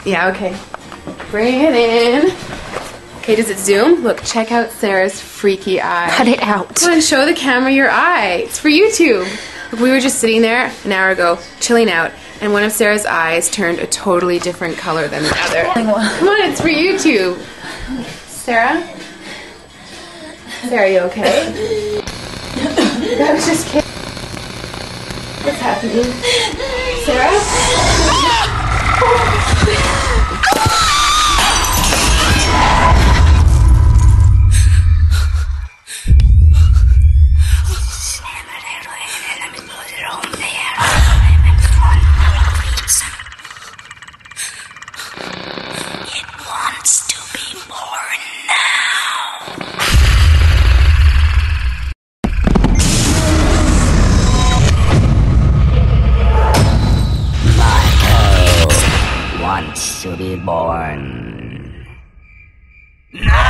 Yeah, okay. Bring it in. Okay, does it zoom? Look, check out Sarah's freaky eye. Cut it out. Come on, show the camera your eye. It's for YouTube. Look, we were just sitting there an hour ago, chilling out, and one of Sarah's eyes turned a totally different color than the other. Come on, it's for YouTube. Sarah? Sarah, are you okay? I was just kidding. What's happening? Sarah? It wants to be born now. Michael wants to be born. No!